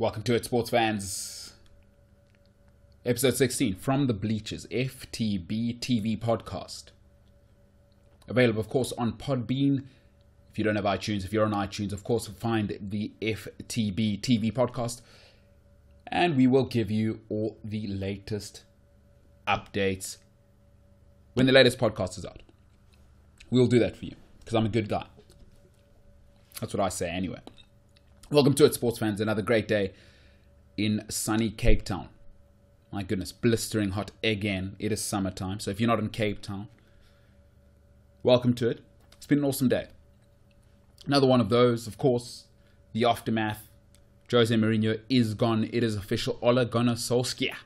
Welcome to it, sports fans. Episode 16 from the Bleachers, FTB TV podcast. Available, of course, on Podbean. If you don't have iTunes, if you're on iTunes, of course, find the FTB TV podcast. And we will give you all the latest updates when the latest podcast is out. We'll do that for you, because I'm a good guy. That's what I say anyway. Welcome to it, sports fans. Another great day in sunny Cape Town. My goodness, blistering hot again. It is summertime, so if you're not in Cape Town, welcome to it. It's been an awesome day. Another one of those, of course, the aftermath. Jose Mourinho is gone. It is official. Ole Gunnar Solskjaer,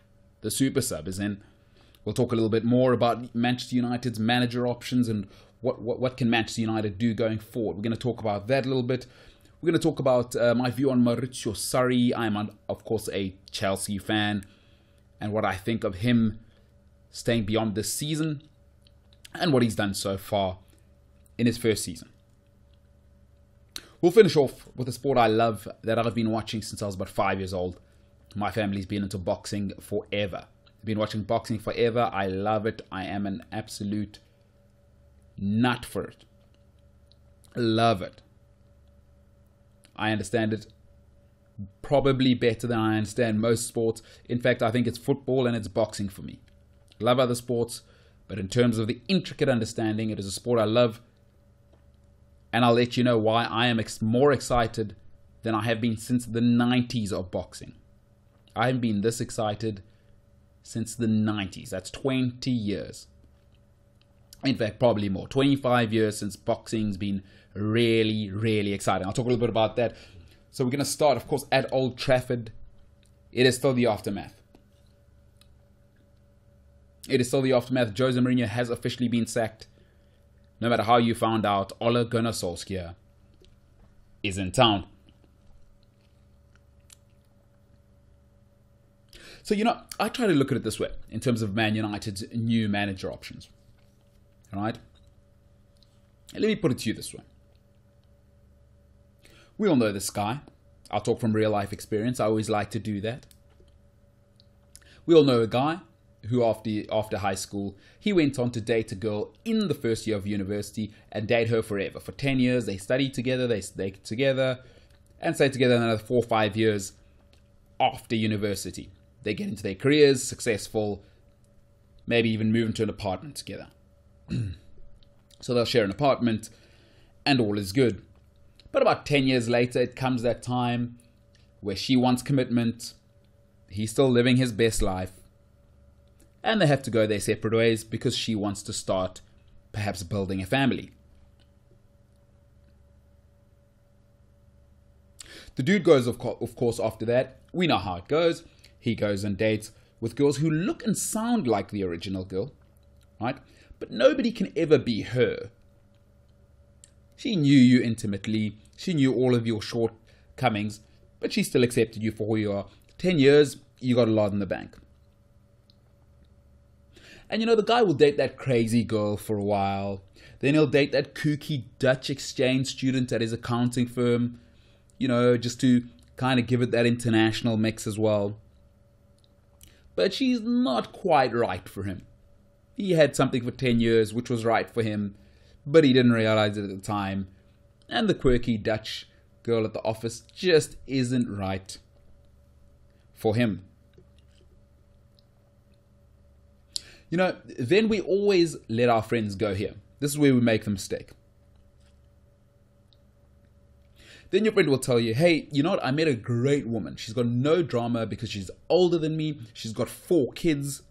the super sub, is in. We'll talk a little bit more about Manchester United's manager options and what can Manchester United do going forward. We're going to talk about that a little bit. We're going to talk about my view on Maurizio Sarri. I'm, of course, a Chelsea fan, and what I think of him staying beyond this season and what he's done so far in his first season. We'll finish off with a sport I love that I've been watching since I was about 5 years old. My family's been into boxing forever. I've been watching boxing forever. I love it. I am an absolute nut for it. Love it. I understand it probably better than I understand most sports. In fact, I think it's football and it's boxing for me. Love other sports, but in terms of the intricate understanding, it is a sport I love. And I'll let you know why I am more excited than I have been since the 90s of boxing. I haven't been this excited since the 90s. That's 20 years. In fact, probably more. 25 years since boxing's been really, really exciting. I'll talk a little bit about that. So we're going to start, of course, at Old Trafford. It is still the aftermath. It is still the aftermath. Jose Mourinho has officially been sacked. No matter how you found out, Ole Gunnar Solskjaer is in town. So, I try to look at it this way in terms of Man United's new manager options. All right? Let me put it to you this way. We all know this guy. I'll talk from real life experience. I always like to do that. We all know a guy who after high school, he went on to date a girl in the first year of university and date her forever. For 10 years, they studied together, they stayed together, and stayed together another 4 or 5 years after university. They get into their careers, successful, maybe even move into an apartment together. So they'll share an apartment, and all is good. But about 10 years later, it comes that time where she wants commitment. He's still living his best life. And they have to go their separate ways because she wants to start perhaps building a family. The dude goes, of course, after that. We know how it goes. He goes and dates with girls who look and sound like the original girl, right? But nobody can ever be her. She knew you intimately. She knew all of your shortcomings, but she still accepted you for who you are. 10 years, you got a lot in the bank. And the guy will date that crazy girl for a while. Then he'll date that kooky Dutch exchange student at his accounting firm, just to kind of give it that international mix as well. But she's not quite right for him. He had something for 10 years, which was right for him, but he didn't realize it at the time. And the quirky Dutch girl at the office just isn't right for him. Then we always let our friends go here. This is where we make the mistake. Then your friend will tell you, hey, you know what? I met a great woman. She's got no drama because she's older than me. She's got 4 kids.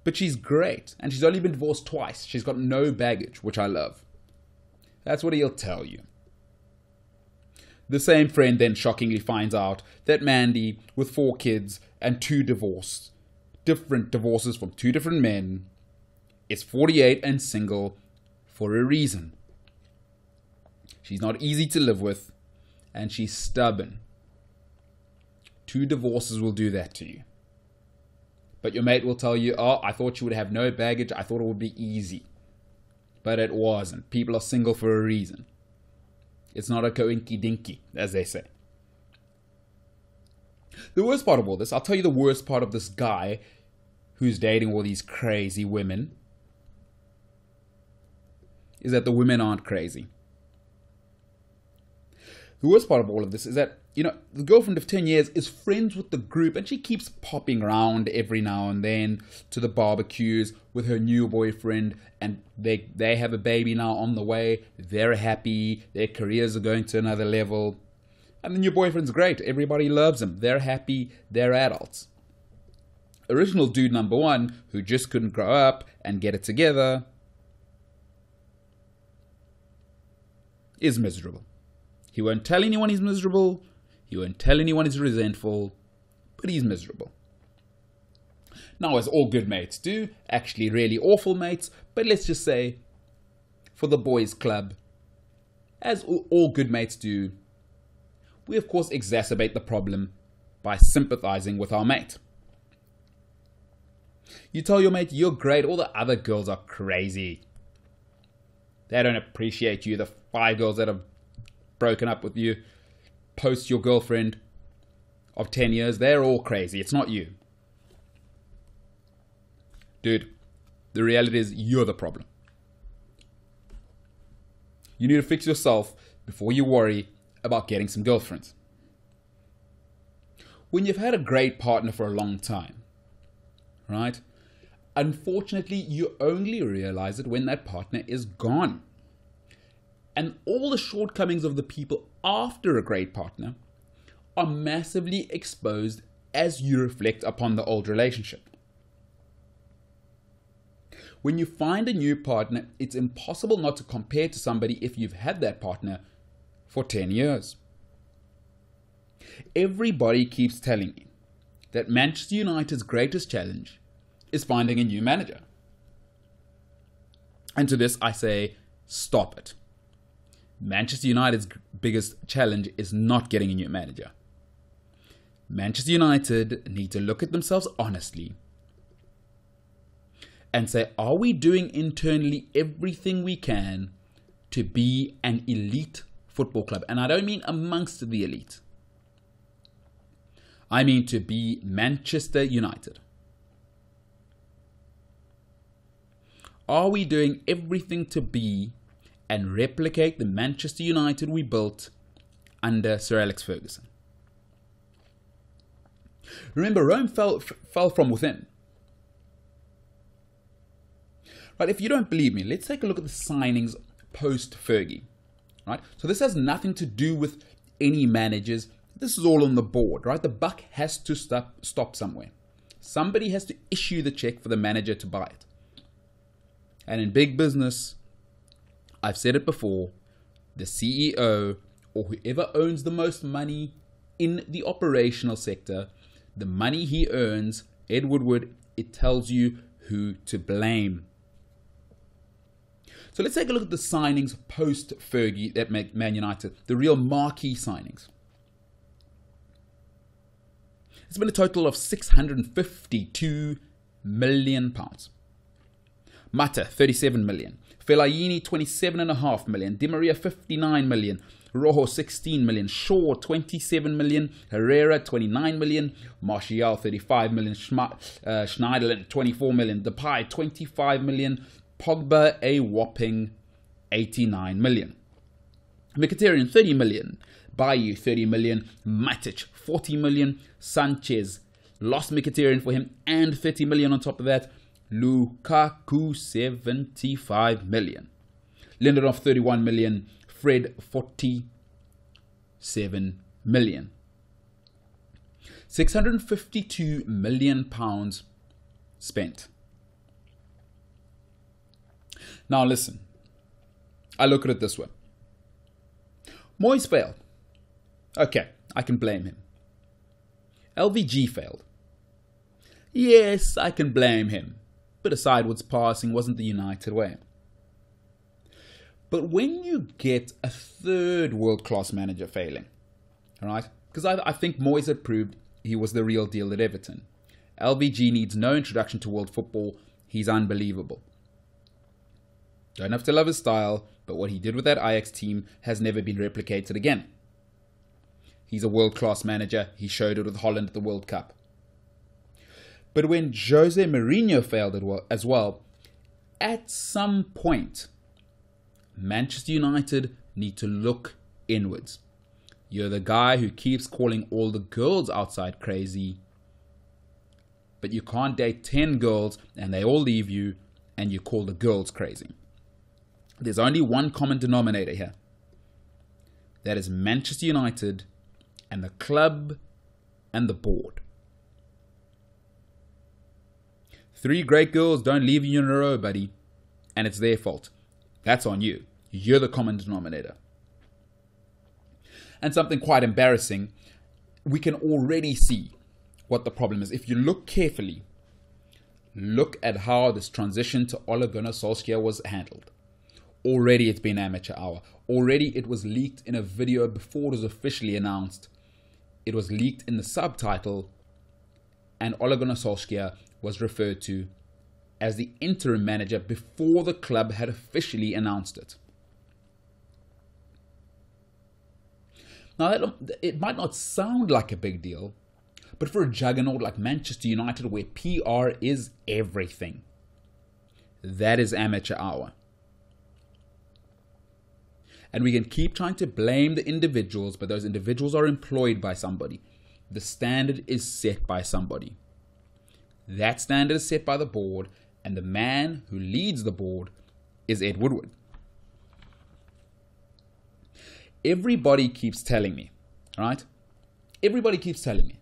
But she's great. And she's only been divorced twice. She's got no baggage, which I love. That's what he'll tell you. The same friend then shockingly finds out that Mandy, with 4 kids and 2 different divorces from 2 different men, is 48 and single for a reason. She's not easy to live with, and she's stubborn. 2 divorces will do that to you. But your mate will tell you, oh, I thought you would have no baggage. I thought it would be easy. But it wasn't. People are single for a reason. It's not a coinky dinky, as they say. The worst part of all this, I'll tell you the worst part of this guy who's dating all these crazy women, is that the women aren't crazy. The worst part of all of this is that, the girlfriend of 10 years is friends with the group, and she keeps popping around every now and then to the barbecues with her new boyfriend, and they have a baby now on the way. They're happy. Their careers are going to another level. And the new boyfriend's great. Everybody loves him. They're happy. They're adults. Original dude number one, who just couldn't grow up and get it together, is miserable. He won't tell anyone he's miserable. He won't tell anyone he's resentful, but he's miserable. Now, as all good mates do, actually really awful mates, but let's just say, for the boys' club, as all good mates do, we of course exacerbate the problem by sympathizing with our mate. You tell your mate, you're great, all the other girls are crazy. They don't appreciate you. The 5 girls that have broken up with you post your girlfriend of 10 years, they're all crazy. It's not you. Dude, the reality is you're the problem. You need to fix yourself before you worry about getting some girlfriends. When you've had a great partner for a long time, right? Unfortunately, you only realize it when that partner is gone. And all the shortcomings of the people after a great partner are massively exposed as you reflect upon the old relationship. When you find a new partner, it's impossible not to compare to somebody if you've had that partner for 10 years. Everybody keeps telling me that Manchester United's greatest challenge is finding a new manager. And to this I say, stop it. Manchester United's biggest challenge is not getting a new manager. Manchester United need to look at themselves honestly and say, are we doing internally everything we can to be an elite football club? And I don't mean amongst the elite. I mean to be Manchester United. Are we doing everything to be and replicate the Manchester United we built under Sir Alex Ferguson? Remember, Rome fell from within. Right, if you don't believe me, let's take a look at the signings post-Fergie. Right, so this has nothing to do with any managers. This is all on the board, right? The buck has to stop somewhere. Somebody has to issue the check for the manager to buy it. And in big business, I've said it before, the CEO or whoever owns the most money in the operational sector, the money he earns, Ed Woodward, it tells you who to blame. So let's take a look at the signings post-Fergie that make Man United, the real marquee signings. It's been a total of £652 million. Mata, 37 million. Fellaini, 27.5 million. Di Maria, 59 million. Rojo, 16 million. Shaw, 27 million. Herrera, 29 million. Martial, 35 million. Schneiderlin, 24 million. Depay, 25 million. Pogba, a whopping 89 million. Mkhitaryan, 30 million. Bayu, 30 million. Matic, 40 million. Sanchez, lost Mkhitaryan for him and 30 million on top of that. Lukaku, 75 million. Lindelof, 31 million. Fred, 47 million. £652 million spent. Now listen, I look at it this way. Moyes failed. Okay, I can blame him. LVG failed. Yes, I can blame him. But a sideways passing wasn't the United way. But when you get a third world-class manager failing, all right? Because I think Moyes had proved he was the real deal at Everton. LVG needs no introduction to world football. He's unbelievable. Don't have to love his style, but what he did with that Ajax team has never been replicated again. He's a world-class manager. He showed it with Holland at the World Cup. But when Jose Mourinho failed as well, at some point, Manchester United need to look inwards. You're the guy who keeps calling all the girls outside crazy, but you can't date 10 girls and they all leave you and you call the girls crazy. There's only one common denominator here. That is Manchester United and the club and the board. 3 great girls don't leave you in a row, buddy, and it's their fault. That's on you. You're the common denominator. And something quite embarrassing, we can already see what the problem is. If you look carefully, look at how this transition to Ole Gunnar Solskjaer was handled. Already it's been amateur hour. Already it was leaked in a video before it was officially announced. It was leaked in the subtitle, and Ole Gunnar Solskjaer was referred to as the interim manager before the club had officially announced it. Now, it might not sound like a big deal, but for a juggernaut like Manchester United, where PR is everything, that is amateur hour. And we can keep trying to blame the individuals, but those individuals are employed by somebody. The standard is set by somebody. That standard is set by the board, and the man who leads the board is Ed Woodward. Everybody keeps telling me, right? Everybody keeps telling me,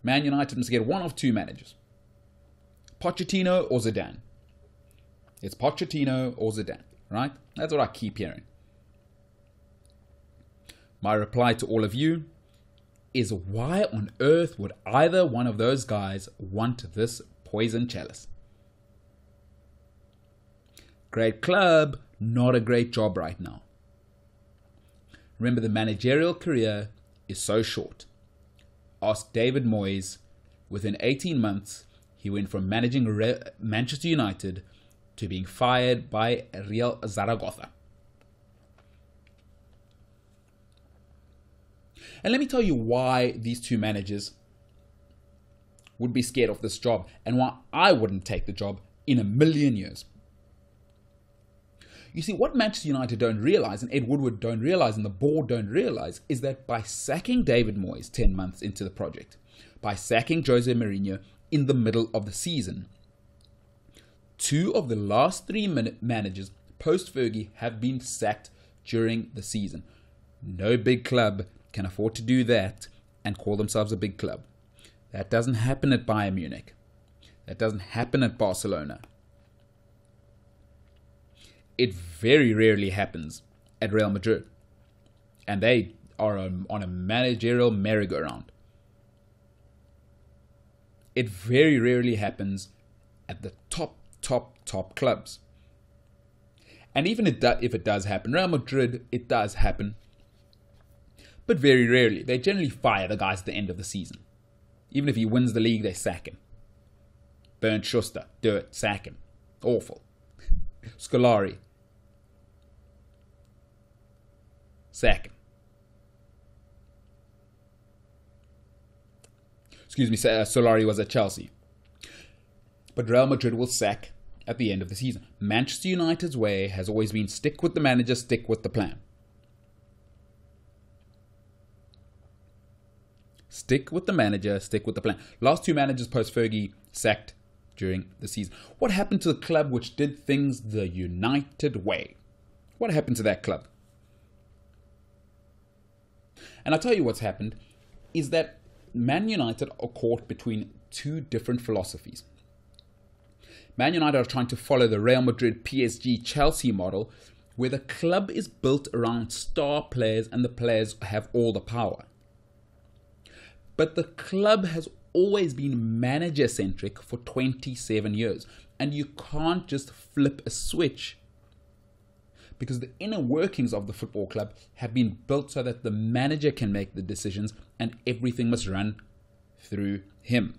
Man United must get one of 2 managers. Pochettino or Zidane. It's Pochettino or Zidane, right? That's what I keep hearing. My reply to all of you is, why on earth would either one of those guys want this poison chalice? Great club, not a great job right now. Remember, the managerial career is so short. Ask David Moyes. Within 18 months, he went from managing Manchester United to being fired by Real Zaragoza. And let me tell you why these 2 managers would be scared of this job, and why I wouldn't take the job in a million years. You see, what Manchester United don't realize, and Ed Woodward don't realize, and the board don't realize, is that by sacking David Moyes 10 months into the project, by sacking Jose Mourinho in the middle of the season, 2 of the last 3 managers post-Fergie have been sacked during the season. No big club can afford to do that and call themselves a big club. That doesn't happen at Bayern Munich. That doesn't happen at Barcelona. It very rarely happens at Real Madrid. And they are on a managerial merry-go-round. It very rarely happens at the top clubs. And even if it does happen, Real Madrid, it does happen. But very rarely. They generally fire the guys at the end of the season. Even if he wins the league, they sack him. Bernd Schuster, do it, sack him. Awful. Scolari, sack him. Excuse me, Solari was at Chelsea. But Real Madrid will sack at the end of the season. Manchester United's way has always been stick with the manager, stick with the plan. Stick with the manager, stick with the plan. Last 2 managers post-Fergie sacked during the season. What happened to the club which did things the United way? What happened to that club? And I'll tell you what's happened is that Man United are caught between 2 different philosophies. Man United are trying to follow the Real Madrid, PSG, Chelsea model, where the club is built around star players and the players have all the power. But the club has always been manager-centric for 27 years. And you can't just flip a switch, because the inner workings of the football club have been built so that the manager can make the decisions and everything must run through him.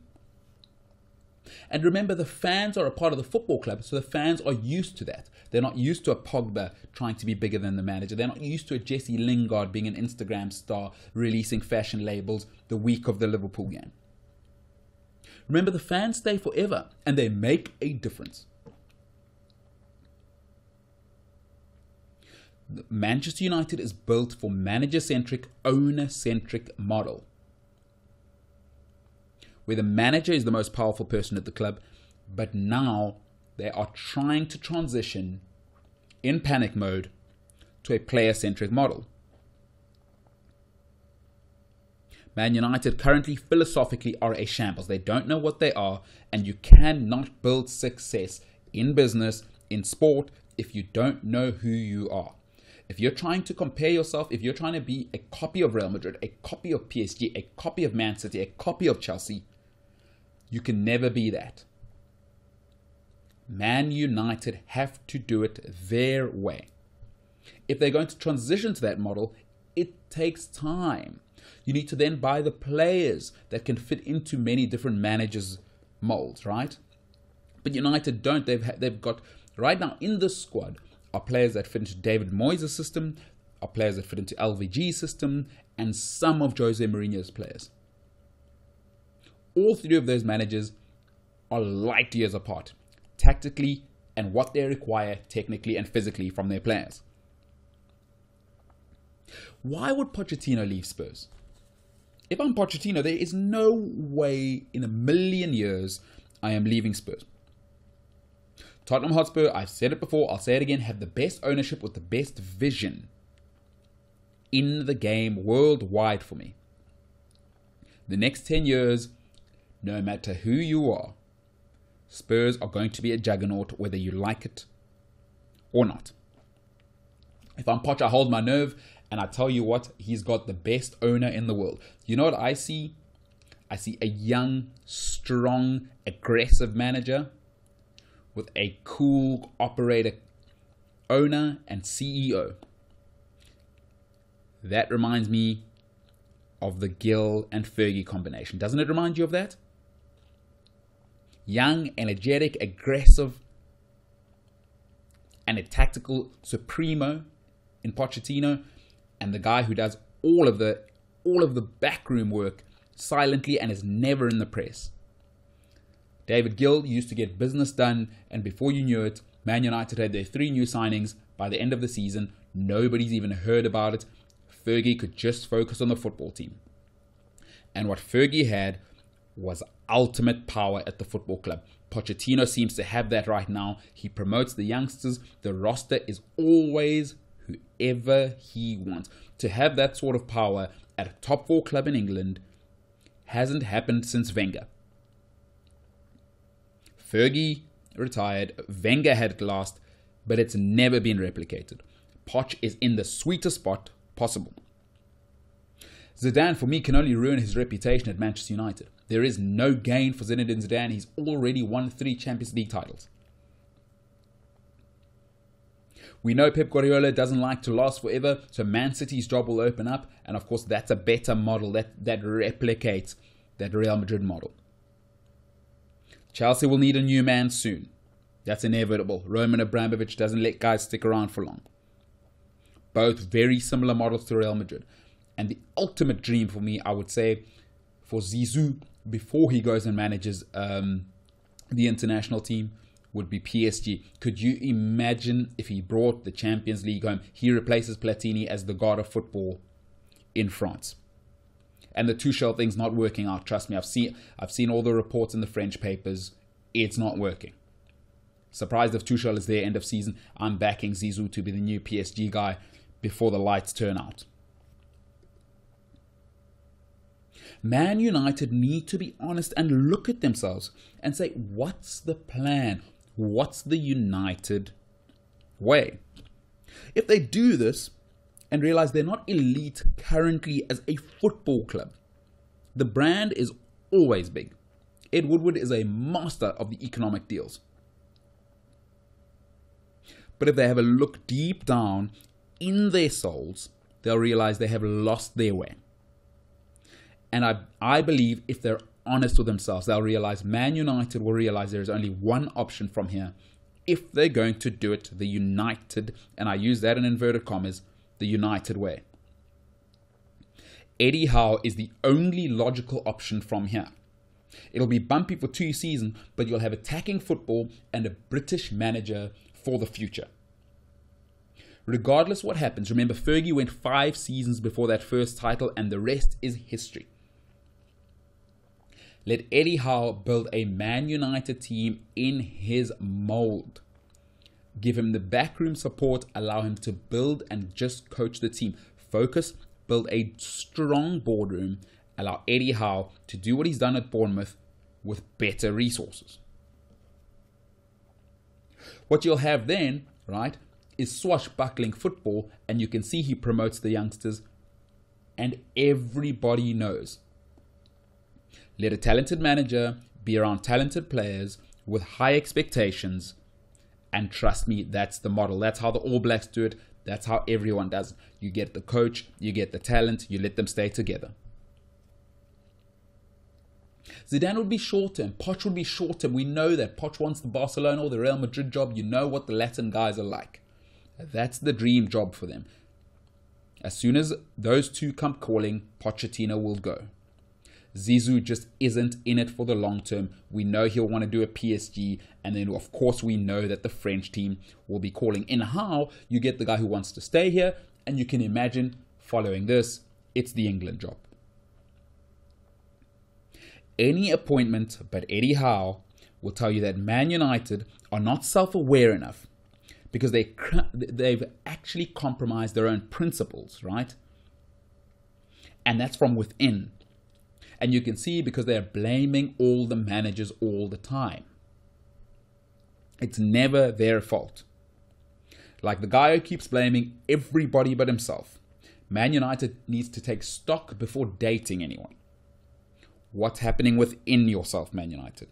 And remember, the fans are a part of the football club, so the fans are used to that. They're not used to a Pogba trying to be bigger than the manager. They're not used to a Jesse Lingard being an Instagram star, releasing fashion labels the week of the Liverpool game. Remember, the fans stay forever, and they make a difference. Manchester United is built for manager-centric, owner-centric model, where the manager is the most powerful person at the club, but now they are trying to transition in panic mode to a player-centric model. Man United currently philosophically are a shambles. They don't know what they are, and you cannot build success in business, in sport, if you don't know who you are. If you're trying to compare yourself, if you're trying to be a copy of Real Madrid, a copy of PSG, a copy of Man City, a copy of Chelsea, you can never be that. Man United have to do it their way. If they're going to transition to that model, it takes time. You need to then buy the players that can fit into many different managers' molds, right? But United don't. They've got, right now in the squad, are players that fit into David Moyes' system, are players that fit into LVG's system, and some of Jose Mourinho's players. All three of those managers are light years apart, tactically and what they require technically and physically from their players. Why would Pochettino leave Spurs? If I'm Pochettino, there is no way in a million years I am leaving Spurs. Tottenham Hotspur, I've said it before, I'll say it again, have the best ownership with the best vision in the game worldwide for me. The next 10 years, no matter who you are, Spurs are going to be a juggernaut whether you like it or not. If I'm Poch, I hold my nerve, and I tell you what, he's got the best owner in the world. You know what I see? I see a young, strong, aggressive manager with a cool operator, owner, and CEO. That reminds me of the Gill and Fergie combination. Doesn't it remind you of that? Young, energetic, aggressive, and a tactical supremo in Pochettino, and the guy who does all of the backroom work silently and is never in the press. David Gill used to get business done, and before you knew it, Man United had their 3 new signings. By the end of the season, nobody's even heard about it. Fergie could just focus on the football team. And what Fergie had was ultimate power at the football club. Pochettino seems to have that right now. He promotes the youngsters. The roster is always whoever he wants. To have that sort of power at a top 4 club in England hasn't happened since Wenger. Fergie retired, Wenger had it last, but it's never been replicated. Poch is in the sweetest spot possible. Zidane, for me, can only ruin his reputation at Manchester United. There is no gain for Zinedine Zidane. He's already won 3 Champions League titles. We know Pep Guardiola doesn't like to last forever, so Man City's job will open up, and of course that's a better model that replicates that Real Madrid model. Chelsea will need a new man soon. That's inevitable. Roman Abramovich doesn't let guys stick around for long. Both very similar models to Real Madrid. And the ultimate dream for me, I would say, for Zizou, before he goes and manages the international team, would be PSG. Could you imagine if he brought the Champions League home? He replaces Platini as the god of football in France. And the Tuchel thing's not working out. Trust me, I've seen all the reports in the French papers. It's not working. Surprised if Tuchel is there end of season. I'm backing Zizou to be the new PSG guy before the lights turn out. Man United need to be honest and look at themselves and say, what's the plan? What's the United way? If they do this and realize they're not elite currently as a football club, the brand is always big. Ed Woodward is a master of the economic deals. But if they have a look deep down in their souls, they'll realize they have lost their way. And I believe if they're honest with themselves, they'll realize Man United will realize there is only one option from here if they're going to do it the United, and I use that in inverted commas, the United way. Eddie Howe is the only logical option from here. It'll be bumpy for 2 seasons, but you'll have attacking football and a British manager for the future. Regardless what happens, remember Fergie went 5 seasons before that first title, and the rest is history. Let Eddie Howe build a Man United team in his mold. Give him the backroom support, allow him to build and just coach the team. Focus, build a strong boardroom, allow Eddie Howe to do what he's done at Bournemouth with better resources. What you'll have then, right, is swashbuckling football, and you can see he promotes the youngsters, and everybody knows. Let a talented manager be around talented players with high expectations, and trust me, that's the model. That's how the All Blacks do it. That's how everyone does it. You get the coach, you get the talent, you let them stay together. Zidane would be short-term. Poch would be short-term. We know that. Poch wants the Barcelona or the Real Madrid job. You know what the Latin guys are like. That's the dream job for them. As soon as those two come calling, Pochettino will go. Zizou just isn't in it for the long term. We know he'll want to do a PSG, and then of course we know that the French team will be calling. In how you get the guy who wants to stay here, and you can imagine following this, it's the England job. Any appointment but Eddie Howe will tell you that Man United are not self-aware enough because they've actually compromised their own principles, right? And that's from within. And you can see because they're blaming all the managers all the time. It's never their fault. Like the guy who keeps blaming everybody but himself. Man United needs to take stock before dating anyone. What's happening within yourself, Man United?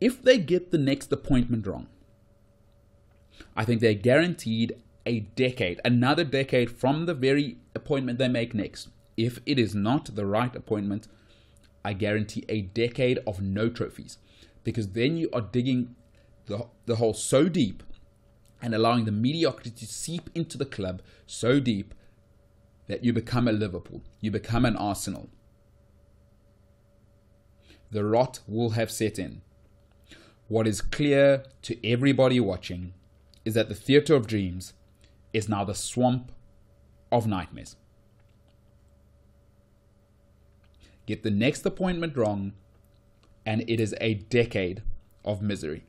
If they get the next appointment wrong, I think they're guaranteed a decade, another decade from the very appointment they make next. If it is not the right appointment, I guarantee a decade of no trophies. Because then you are digging the hole so deep and allowing the mediocrity to seep into the club so deep that you become a Liverpool, you become an Arsenal. The rot will have set in. What is clear to everybody watching is that the theatre of dreams is now the swamp of nightmares. Get the next appointment wrong, and it is a decade of misery.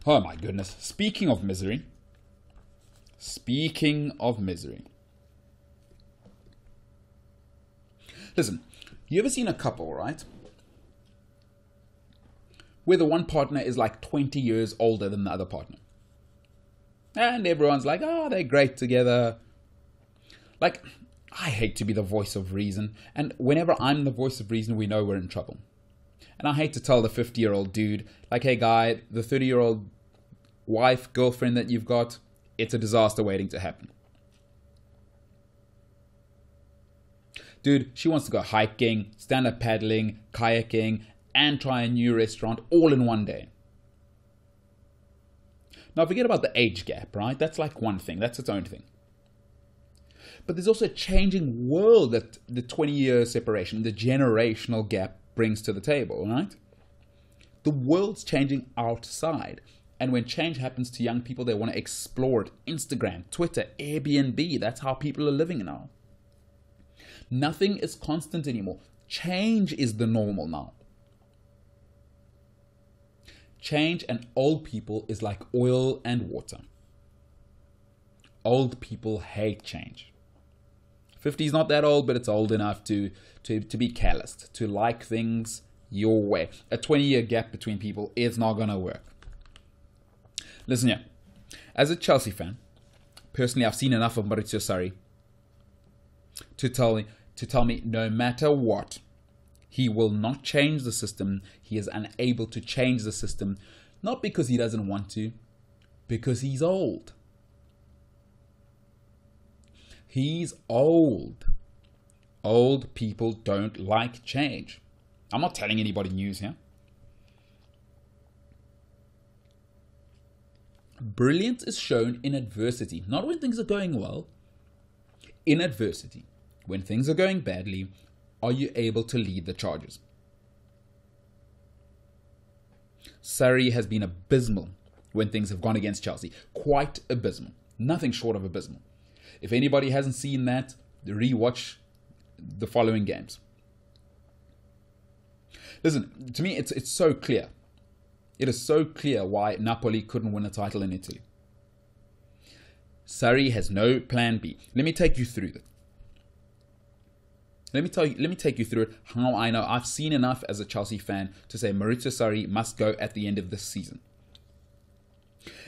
Oh my goodness. Speaking of misery. Listen, you ever seen a couple, right? Where the one partner is like 20 years older than the other partner. And everyone's like, oh, they're great together. Like, I hate to be the voice of reason. And whenever I'm the voice of reason, we know we're in trouble. And I hate to tell the 50-year-old dude, like, hey guy, the 30-year-old wife, girlfriend that you've got, it's a disaster waiting to happen. Dude, she wants to go hiking, stand-up paddling, kayaking, and try a new restaurant all in one day. Now, forget about the age gap, right? That's like one thing. That's its own thing. But there's also a changing world that the 20-year separation, the generational gap brings to the table, right? The world's changing outside. And when change happens to young people, they want to explore it. Instagram, Twitter, Airbnb. That's how people are living now. Nothing is constant anymore. Change is the normal now. Change and old people is like oil and water. Old people hate change. 50 is not that old, but it's old enough to be calloused, to like things your way. A 20-year gap between people is not going to work. Listen here. As a Chelsea fan, personally, I've seen enough of Maurizio Sarri to tell me no matter what, he will not change the system. He is unable to change the system, not because he doesn't want to, because he's old. He's old. Old people don't like change. I'm not telling anybody news here. Brilliance is shown in adversity, not when things are going well. In adversity, when things are going badly, are you able to lead the charges? Sarri has been abysmal when things have gone against Chelsea. Quite abysmal. Nothing short of abysmal. If anybody hasn't seen that, rewatch the following games. Listen, to me, it's so clear. It is so clear why Napoli couldn't win a title in Italy. Sarri has no plan B. Let me take you through it. Let me take you through it, how I know. I've seen enough as a Chelsea fan to say Maurizio Sarri must go at the end of this season.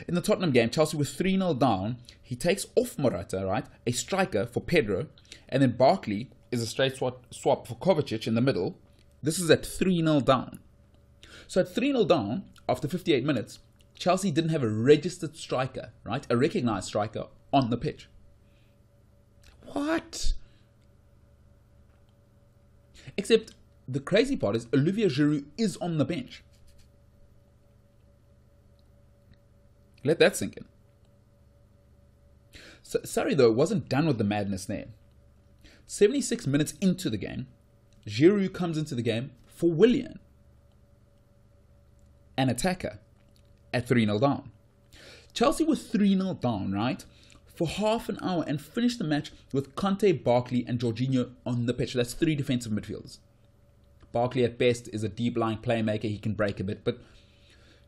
In the Tottenham game, Chelsea was 3-0 down. He takes off Morata, right? A striker for Pedro. And then Barkley is a straight swap for Kovacic in the middle. This is at 3-0 down. So at 3-0 down, after 58 minutes, Chelsea didn't have a registered striker, right? A recognized striker on the pitch. What? Except the crazy part is Olivier Giroud is on the bench. Let that sink in. So, Sarri, though, wasn't done with the madness there. 76 minutes into the game, Giroud comes into the game for Willian, an attacker, at 3-0 down. Chelsea was 3-0 down, right, for half an hour and finished the match with Conte, Barkley and Jorginho on the pitch. That's three defensive midfielders. Barkley at best is a deep-lying playmaker. He can break a bit, but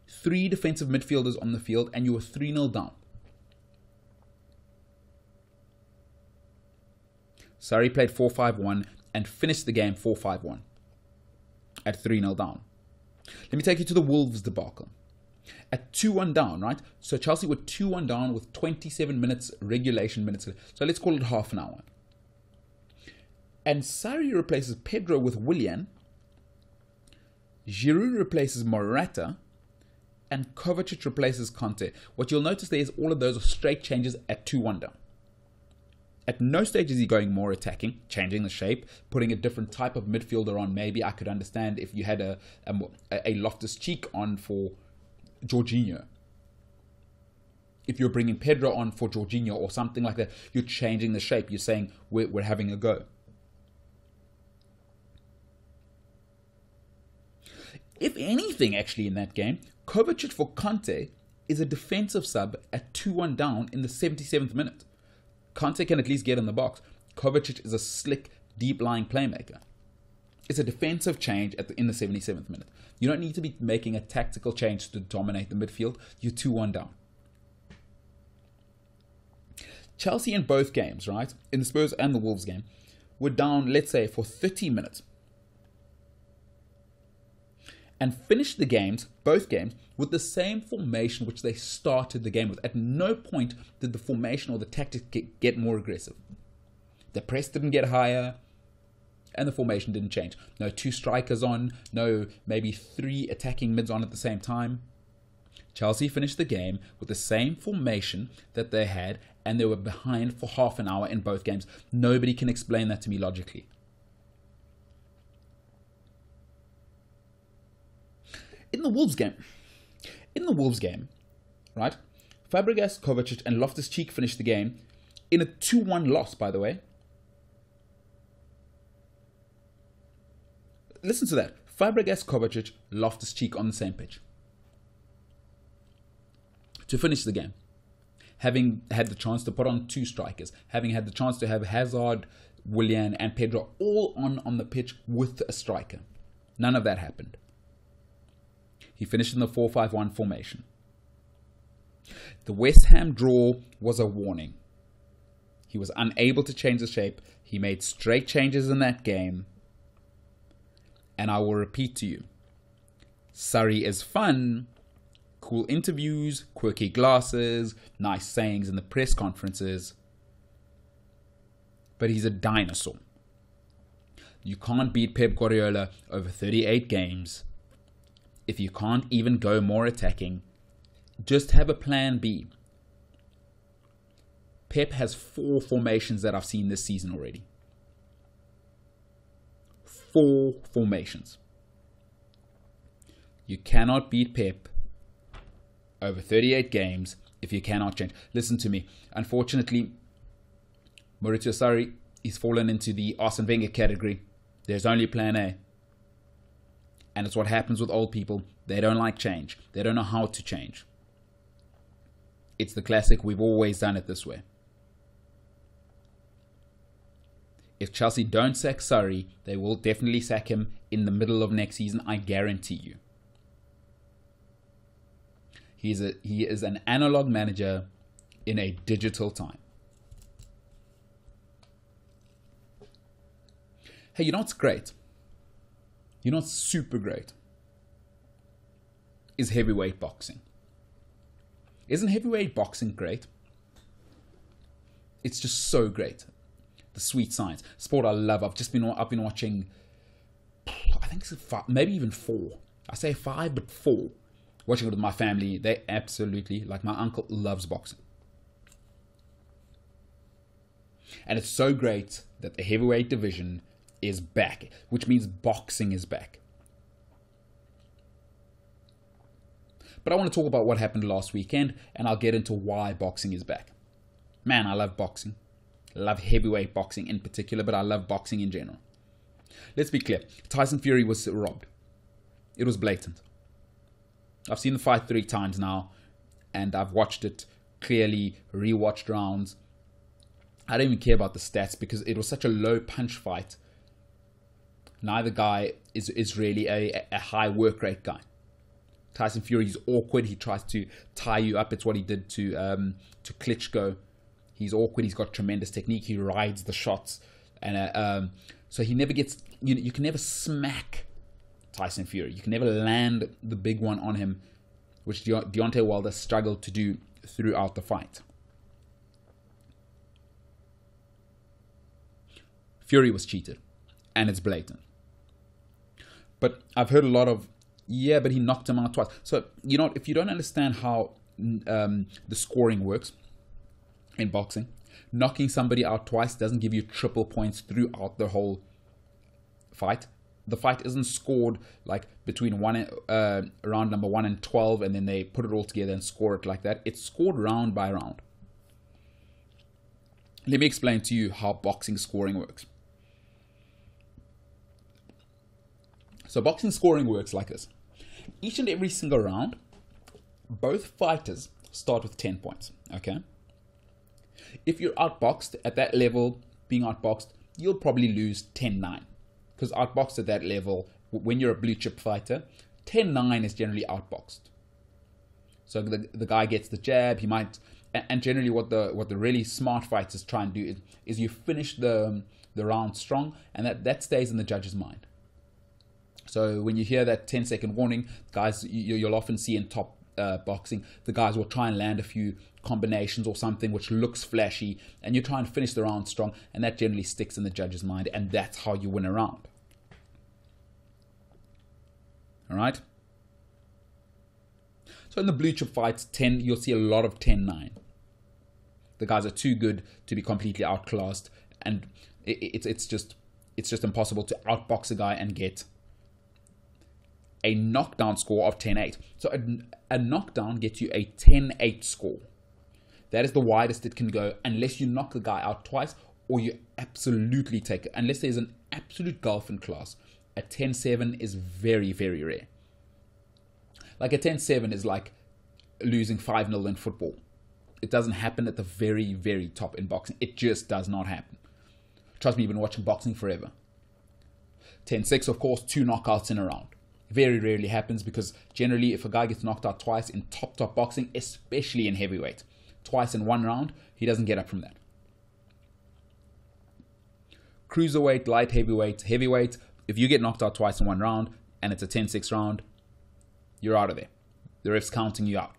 three defensive midfielders on the field and you were 3-0 down. Sarri played 4-5-1 and finished the game 4-5-1 at 3-0 down. Let me take you to the Wolves debacle. At 2-1 down, right? So Chelsea were 2-1 down with 27 minutes regulation minutes. So let's call it half an hour. And Sarri replaces Pedro with Willian. Giroud replaces Morata. And Kovacic replaces Conte. What you'll notice there is all of those are straight changes at 2-1 down. At no stage is he going more attacking, changing the shape, putting a different type of midfielder on. Maybe I could understand if you had a Loftus-Cheek on for Jorginho. If you're bringing Pedro on for Jorginho or something like that, you're changing the shape. You're saying we're having a go. If anything, actually, in that game, Kovacic for Conte is a defensive sub at 2-1 down in the 77th minute. Conte can at least get in the box. Kovacic is a slick, deep-lying playmaker. It's a defensive change in the 77th minute. You don't need to be making a tactical change to dominate the midfield. You're 2-1 down. Chelsea in both games, right, in the Spurs and the Wolves game, were down, let's say, for 30 minutes. And finished the games, both games, with the same formation which they started the game with. At no point did the formation or the tactics get more aggressive. The press didn't get higher, and the formation didn't change. No two strikers on, no maybe three attacking mids on at the same time. Chelsea finished the game with the same formation that they had, and they were behind for half an hour in both games. Nobody can explain that to me logically. In the Wolves game, right, Fabregas, Kovacic and Loftus-Cheek finished the game in a 2-1 loss, by the way. Listen to that. Fabregas, Kovacic, Loftus-Cheek on the same pitch to finish the game, having had the chance to put on two strikers, having had the chance to have Hazard, Willian and Pedro all on the pitch with a striker. None of that happened. He finished in the 4-5-1 formation. The West Ham draw was a warning. He was unable to change the shape. He made straight changes in that game. And I will repeat to you, Sarri is fun, cool interviews, quirky glasses, nice sayings in the press conferences, but he's a dinosaur. You can't beat Pep Guardiola over 38 games. If you can't even go more attacking, just have a plan B. Pep has 4 formations that I've seen this season already. 4 formations. You cannot beat Pep over 38 games if you cannot change. Listen to me. Unfortunately, Maurizio Sarri, he's fallen into the Arsene Wenger category. There's only plan A. And it's what happens with old people. They don't like change. They don't know how to change. It's the classic, we've always done it this way. If Chelsea don't sack Sarri, they will definitely sack him in the middle of next season, I guarantee you. He is an analog manager in a digital time. Hey, you know what's great? You know what's super great? Is heavyweight boxing. Isn't heavyweight boxing great? It's just so great. The sweet science. Sport I love. I've been watching, I think it's 5, maybe even 4. I say 5, but 4. Watching it with my family. They absolutely, like my uncle loves boxing. And it's so great that the heavyweight division is back, which means boxing is back. But I want to talk about what happened last weekend, and I'll get into why boxing is back. Man, I love boxing. I love heavyweight boxing in particular, but I love boxing in general. Let's be clear. Tyson Fury was robbed. It was blatant. I've seen the fight 3 times now, and I've watched it clearly, rewatched rounds. I don't even care about the stats because it was such a low punch fight. Neither guy is really a high work rate guy. Tyson Fury is awkward. He tries to tie you up. It's what he did to Klitschko. He's awkward. He's got tremendous technique. He rides the shots, and so he never gets. You can never smack Tyson Fury. You can never land the big one on him, which Deontay Wilder struggled to do throughout the fight. Fury was cheated, and it's blatant. But I've heard a lot of, yeah, but he knocked him out twice. So, you know, if you don't understand how the scoring works in boxing, knocking somebody out twice doesn't give you triple points throughout the whole fight. The fight isn't scored like between round number 1 and 12, and then they put it all together and score it like that. It's scored round by round. Let me explain to you how boxing scoring works. So boxing scoring works like this. Each and every single round, both fighters start with 10 points, okay? If you're outboxed at that level, being outboxed, you'll probably lose 10-9. Because outboxed at that level, when you're a blue chip fighter, 10-9 is generally outboxed. So the guy gets the jab, he might, and generally what the really smart fighters try and do is you finish the round strong, and that stays in the judge's mind. So when you hear that 10-second warning, guys, you'll often see in top boxing, the guys will try and land a few combinations or something which looks flashy, and you try and finish the round strong, and that generally sticks in the judge's mind, and that's how you win a round. All right? So in the blue chip fights, you'll see a lot of 10-9. The guys are too good to be completely outclassed, and it's just impossible to outbox a guy and get a knockdown score of 10-8. So a knockdown gets you a 10-8 score. That is the widest it can go, unless you knock the guy out twice, or you absolutely take it. Unless there's an absolute gulf in class, a 10-7 is very, very rare. Like a 10-7 is like losing 5-0 in football. It doesn't happen at the very, very top in boxing. It just does not happen. Trust me, you've been watching boxing forever. 10-6, of course, 2 knockouts in a round. Very rarely happens, because generally if a guy gets knocked out twice in top boxing, especially in heavyweight, twice in 1 round, he doesn't get up from that. Cruiserweight, light heavyweight, heavyweight, if you get knocked out twice in 1 round and it's a 10-6 round, you're out of there. The ref's counting you out.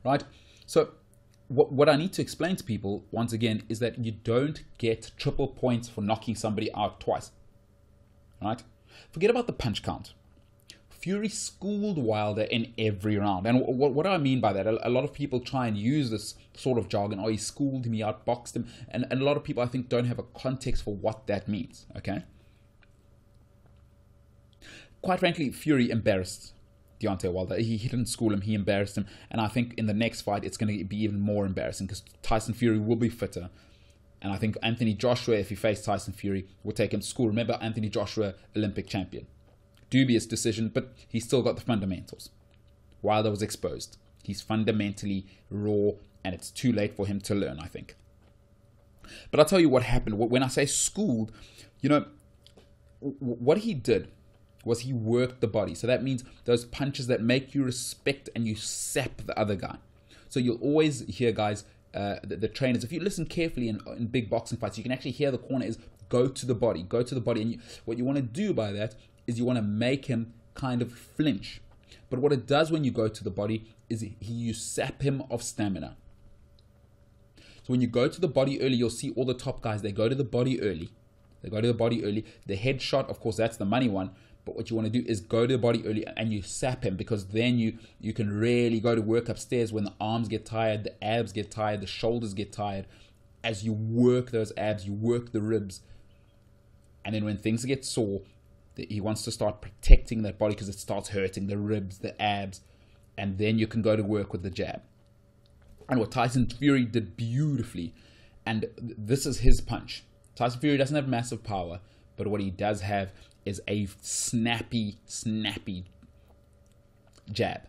Right? So what I need to explain to people, once again, is that you don't get triple points for knocking somebody out twice. Right? Forget about the punch count. Fury schooled Wilder in every round. And what do I mean by that? A lot of people try and use this sort of jargon. Oh, he schooled him, he outboxed him. And a lot of people, I think, don't have a context for what that means. Okay? Quite frankly, Fury embarrassed Deontay Wilder. He didn't school him, he embarrassed him. And I think in the next fight, it's going to be even more embarrassing because Tyson Fury will be fitter. And I think Anthony Joshua, if he faced Tyson Fury, will take him to school. Remember, Anthony Joshua, Olympic champion. Dubious decision, but he still got the fundamentals. Wilder was exposed. He's fundamentally raw, and it's too late for him to learn, I think. But I'll tell you what happened. When I say schooled, you know, what he did was he worked the body. So that means those punches that make you respect and you sap the other guy. So you'll always hear guys, the trainers, if you listen carefully in big boxing fights, you can actually hear the corner is go to the body, go to the body. And what you want to do by that is you want to make him kind of flinch. But what it does when you go to the body is you sap him of stamina. So when you go to the body early, you'll see all the top guys, they go to the body early. They go to the body early. The headshot, of course, that's the money one. But what you want to do is go to the body early and you sap him, because then you can really go to work upstairs when the arms get tired, the abs get tired, the shoulders get tired. As you work those abs, you work the ribs. And then when things get sore, he wants to start protecting that body because it starts hurting, the ribs, the abs. And then you can go to work with the jab. And what Tyson Fury did beautifully, and this is his punch. Tyson Fury doesn't have massive power, but what he does have is a snappy jab.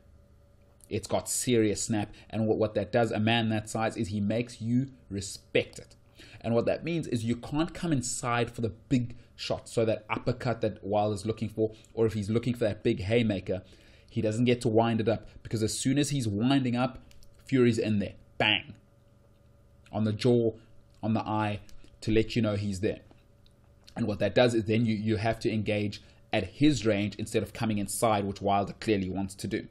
It's got serious snap. And what that does, a man that size, is he makes you respect it. And what that means is you can't come inside for the big shot. So that uppercut that Wilder's looking for, or if he's looking for that big haymaker, he doesn't get to wind it up, because as soon as he's winding up, Fury's in there. Bang. On the jaw, on the eye, to let you know he's there. And what that does is then you have to engage at his range instead of coming inside, which Wilder clearly wants to do.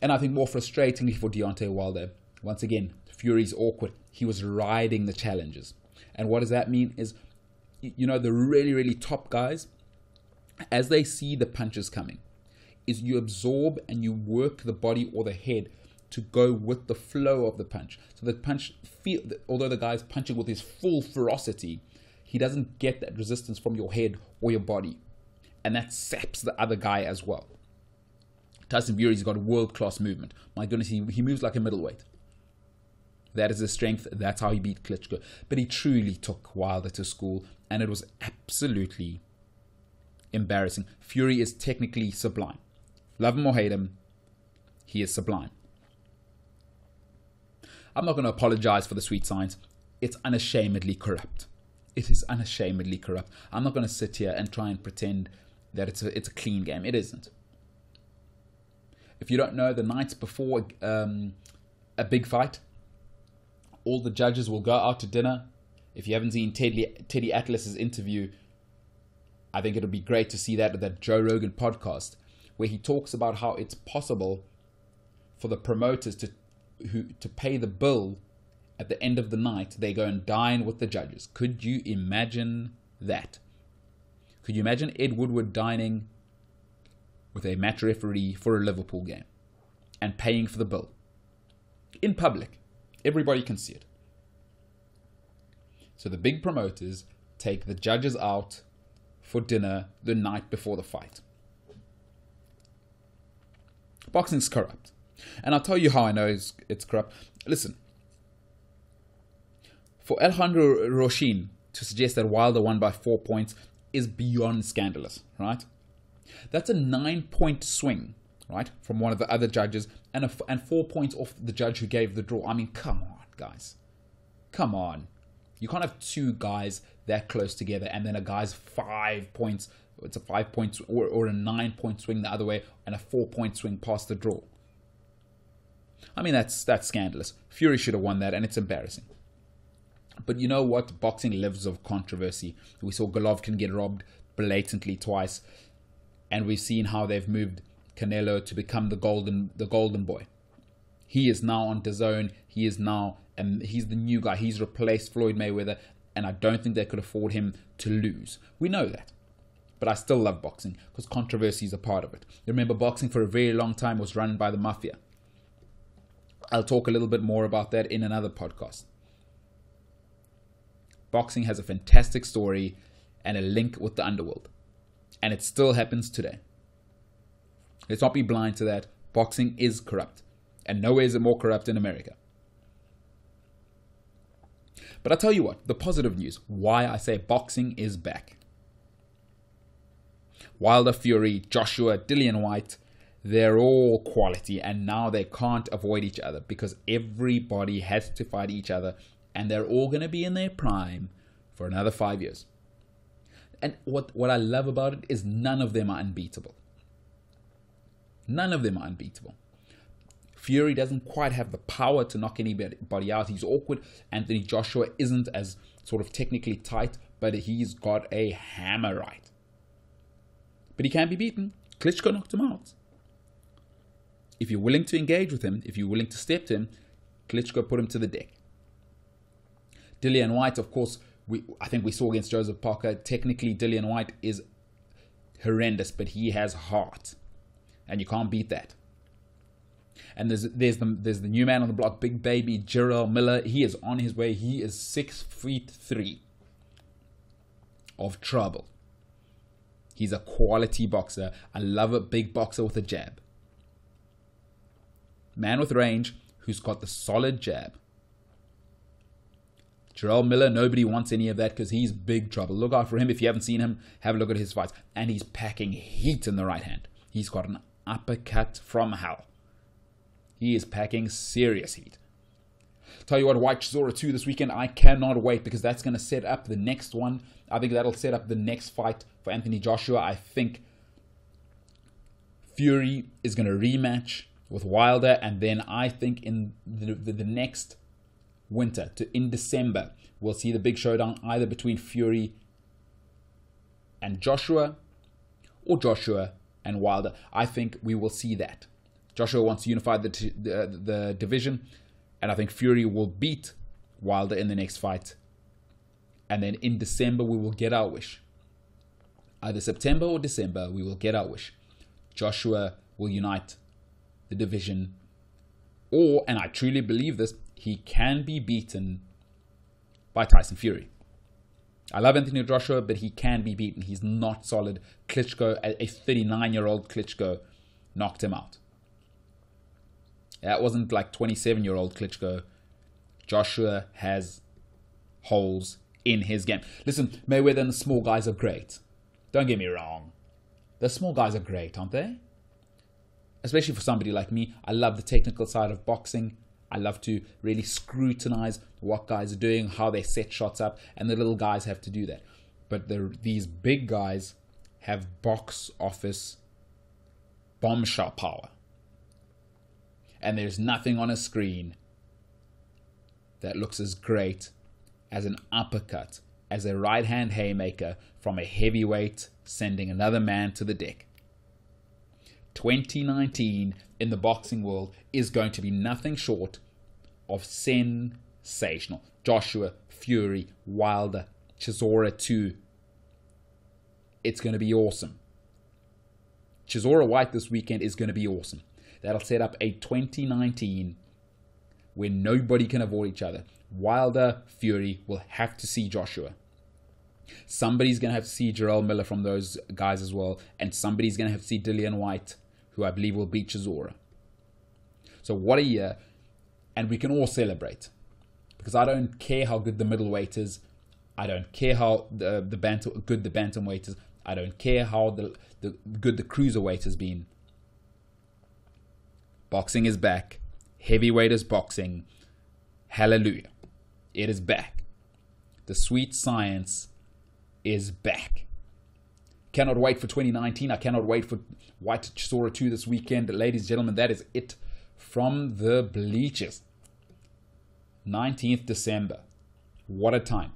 And I think more frustratingly for Deontay Wilder, once again, Fury's awkward. He was riding the challenges. And what does that mean is, you know, the really, really top guys, as they see the punches coming, is you absorb and you work the body or the head to go with the flow of the punch. So the punch, although the guy's punching with his full ferocity, he doesn't get that resistance from your head or your body. And that saps the other guy as well. Tyson Fury's got world-class movement. My goodness, he moves like a middleweight. That is his strength. That's how he beat Klitschko. But he truly took Wilder to school, and it was absolutely embarrassing. Fury is technically sublime. Love him or hate him, he is sublime. I'm not going to apologize for the sweet science. It's unashamedly corrupt. It is unashamedly corrupt. I'm not going to sit here and try and pretend that it's a clean game. It isn't. If you don't know, the nights before a big fight, all the judges will go out to dinner. If you haven't seen Teddy Atlas's interview, I think it'll be great to see that Joe Rogan podcast, where he talks about how it's possible for the promoters to pay the bill at the end of the night. They go and dine with the judges. Could you imagine that? Could you imagine Ed Woodward dining with a match referee for a Liverpool game and paying for the bill in public? Everybody can see it. So the big promoters take the judges out for dinner the night before the fight. Boxing's corrupt. And I'll tell you how I know it's corrupt. Listen, for Alejandro Roshin to suggest that Wilder won by 4 points is beyond scandalous, right? That's a 9-point swing, right, from one of the other judges, and 4 points off the judge who gave the draw. I mean, come on, guys. Come on. You can't have two guys that close together and then a guy's 5 points. It's a 5 point or a 9-point swing the other way and a 4-point swing past the draw. I mean, that's scandalous. Fury should have won that, and it's embarrassing. But you know what? Boxing lives of controversy. We saw Golovkin get robbed blatantly twice, and we've seen how they've moved Canelo to become the golden boy. He is now on DAZN. He's the new guy. He's replaced Floyd Mayweather, and I don't think they could afford him to lose. We know that. but I still love boxing because controversy is a part of it. Remember, boxing for a very long time was run by the mafia. I'll talk a little bit more about that in another podcast. Boxing has a fantastic story and a link with the underworld, and it still happens today. Let's not be blind to that. Boxing is corrupt, and nowhere is it more corrupt in America. But I'll tell you what, the positive news, why I say boxing is back. Wilder, Fury, Joshua, Dillian White, they're all quality, and now they can't avoid each other because everybody has to fight each other, and they're all going to be in their prime for another 5 years. And what I love about it is none of them are unbeatable. None of them are unbeatable. Fury doesn't quite have the power to knock anybody out. He's awkward. Anthony Joshua isn't as sort of technically tight, but he's got a hammer right. But he can be beaten. Klitschko knocked him out. If you're willing to engage with him, if you're willing to step to him, Klitschko put him to the deck. Dillian White, of course, I think we saw against Joseph Parker. Technically, Dillian White is horrendous, but he has heart, and you can't beat that. And there's the new man on the block, big baby Jarrell Miller. He is on his way. He is 6'3" of trouble. He's a quality boxer. I love a big boxer with a jab. Man with range who's got the solid jab. Jarrell Miller, nobody wants any of that because he's big trouble. Look out for him. If you haven't seen him, have a look at his fights. And he's packing heat in the right hand. He's got an uppercut from hell. He is packing serious heat. Tell you what, White Chisora 2 this weekend, I cannot wait because that's going to set up the next one. I think that'll set up the next fight for Anthony Joshua. I think Fury is going to rematch with Wilder, and then I think in the next winter, in December, we'll see the big showdown either between Fury and Joshua or Joshua and Wilder. I think we will see that. Joshua wants to unify the division, and I think Fury will beat Wilder in the next fight. And then in December, we will get our wish. Either September or December, we will get our wish. Joshua will unite the division, or, and I truly believe this, he can be beaten by Tyson Fury. I love Anthony Joshua, but he can be beaten. He's not solid. Klitschko, a 39-year-old Klitschko, knocked him out. That wasn't like 27-year-old Klitschko. Joshua has holes in his game. Listen, Mayweather and the small guys are great. Don't get me wrong. The small guys are great, aren't they? Especially for somebody like me. I love the technical side of boxing. I love to really scrutinize what guys are doing, how they set shots up, and the little guys have to do that. But these big guys have box office bombshell power. And there's nothing on a screen that looks as great as an uppercut, as a right-hand haymaker from a heavyweight sending another man to the deck. 2019 in the boxing world is going to be nothing short of sensational. Joshua, Fury, Wilder, Chisora 2. It's going to be awesome. Chisora White this weekend is going to be awesome. That'll set up a 2019 where nobody can avoid each other. Wilder, Fury will have to see Joshua. Somebody's going to have to see Jarrell Miller from those guys as well. And somebody's going to have to see Dillian White, who I believe will beat Chisora. So what a year. And we can all celebrate. Because I don't care how good the middleweight is. I don't care how good the bantamweight is. I don't care how good the cruiserweight has been. Boxing is back. Heavyweight is boxing. Hallelujah. It is back. The sweet science is back. Cannot wait for 2019. I cannot wait for White Chisora 2 this weekend. Ladies and gentlemen, that is it from the bleachers. 19th December. What a time.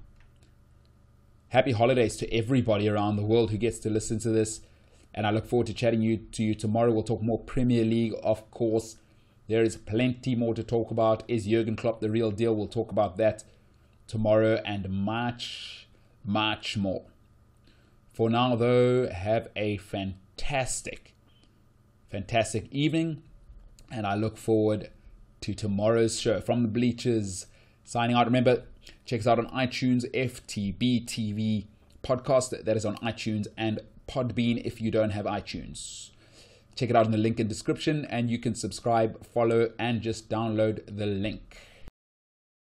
Happy holidays to everybody around the world who gets to listen to this. And I look forward to chatting to you tomorrow. We'll talk more Premier League, of course. There is plenty more to talk about. Is Jurgen Klopp the real deal? We'll talk about that tomorrow and much, much more. For now, though, have a fantastic evening, and I look forward to tomorrow's show. From the Bleachers, signing out. Remember, check us out on iTunes, FTB TV podcast. That is on iTunes and Podbean if you don't have iTunes. Check it out in the link in the description, and you can subscribe, follow, and just download the link.